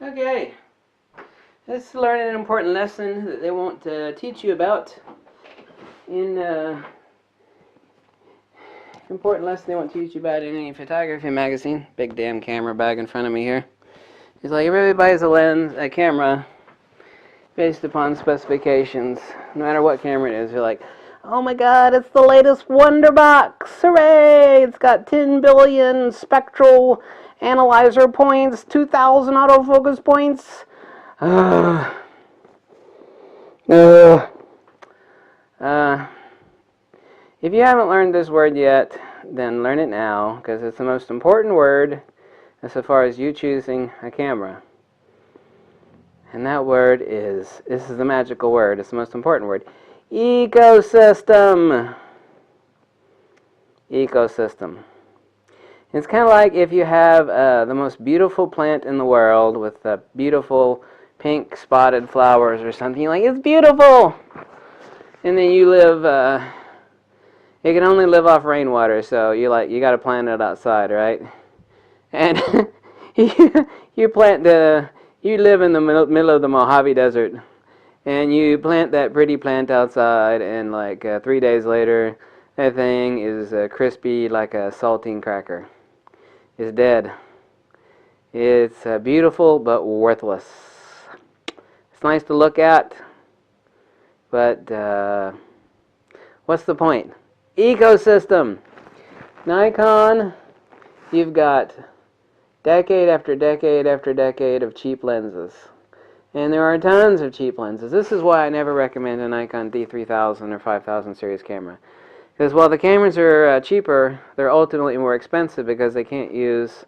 Okay, let's learn an important lesson that they won't teach you about in important lesson they won't teach you about in any photography magazine. Big damn camera bag in front of me here. It's like everybody buys a camera based upon specifications. No matter what camera it is, you're like, oh my god, it's the latest Wonder Box! Hooray! It's got 10 billion spectral analyzer points, 2,000 autofocus points. If you haven't learned this word yet, then learn it now, because it's the most important word as far as you choosing a camera. And that word is, this is the magical word, it's the most important word, ecosystem. Ecosystem. It's kind of like if you have the most beautiful plant in the world with beautiful pink spotted flowers or something. You're like, it's beautiful! And then you live, it can only live off rainwater, so you got to plant it outside, right? And you live in the middle of the Mojave Desert, and you plant that pretty plant outside, and like 3 days later, that thing is crispy like a saltine cracker. It's dead. It's beautiful but worthless. It's nice to look at, but what's the point? Ecosystem. Nikon, you've got decade after decade after decade of cheap lenses. And there are tons of cheap lenses. This is why I never recommend a Nikon D3000 or 5000 series camera. Because while the cameras are cheaper, they're ultimately more expensive because they can't use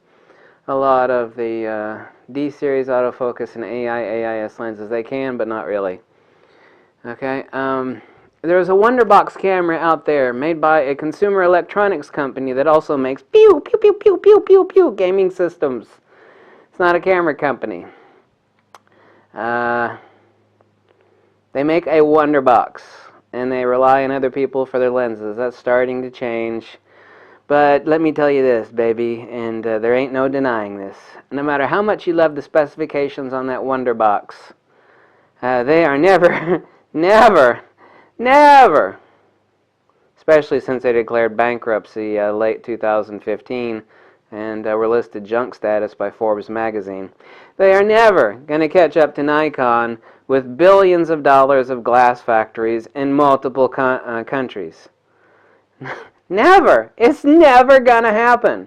a lot of the D-series autofocus and AIS lenses. They can, but not really. Okay. There's a Wonderbox camera out there made by a consumer electronics company that also makes pew, pew, pew, pew, pew, pew, pew gaming systems. It's not a camera company. They make a Wonderbox, and they rely on other people for their lenses. That's starting to change. But let me tell you this, baby, and there ain't no denying this. No matter how much you love the specifications on that Wonderbox, they are never, never, especially since they declared bankruptcy late 2015 and were listed junk status by Forbes magazine. They are never going to catch up to Nikon with billions of dollars of glass factories in multiple countries. Never! It's never going to happen.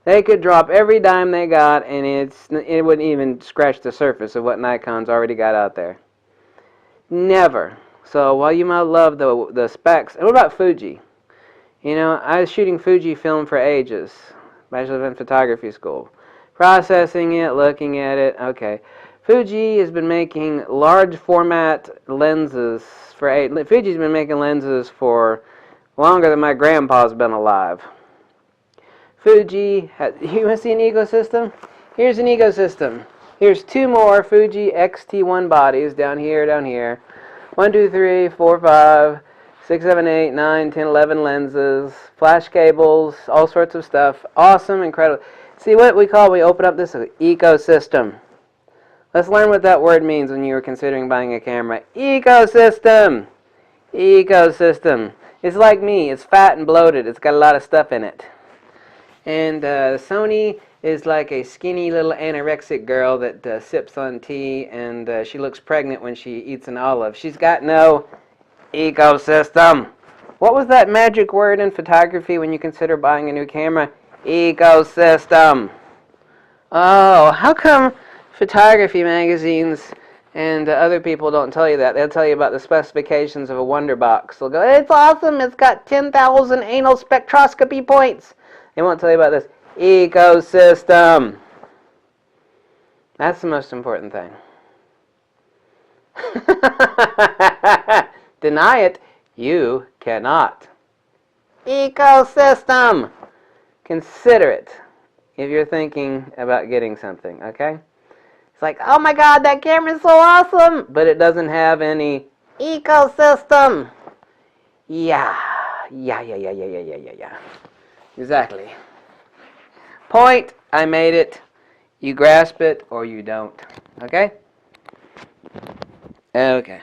They could drop every dime they got and it wouldn't even scratch the surface of what Nikon's already got out there. Never. So while you might love the specs, and what about Fuji? You know, I was shooting Fuji film for ages, especially in photography school. Processing it, looking at it, okay. Fuji has been making large format lenses Fuji's been making lenses for longer than my grandpa's been alive. Fuji, you want to see an ecosystem? Here's an ecosystem. Here's two more Fuji X-T1 bodies down here. 1, 2, 3, 4, 5, 6, 7, 8, 9, 10, 11 lenses, flash cables, all sorts of stuff. Awesome, incredible. See what we open up this ecosystem. Let's learn what that word means when you were considering buying a camera. Ecosystem. Ecosystem. It's like me. It's fat and bloated. It's got a lot of stuff in it. And Sony is like a skinny little anorexic girl that sips on tea, and she looks pregnant when she eats an olive. She's got no ecosystem. What was that magic word in photography when you consider buying a new camera? Ecosystem. Oh, how come photography magazines and other people don't tell you that? They'll tell you about the specifications of a Wonderbox. They'll go, it's awesome, it's got 10,000 anal spectroscopy points. They won't tell you about this ecosystem. That's the most important thing. Deny it, you cannot. Ecosystem. Consider it if you're thinking about getting something, okay? It's like, oh my god, that camera's so awesome, but it doesn't have any ecosystem. Yeah. Exactly. Point, I made it. You grasp it or you don't. Okay? Okay.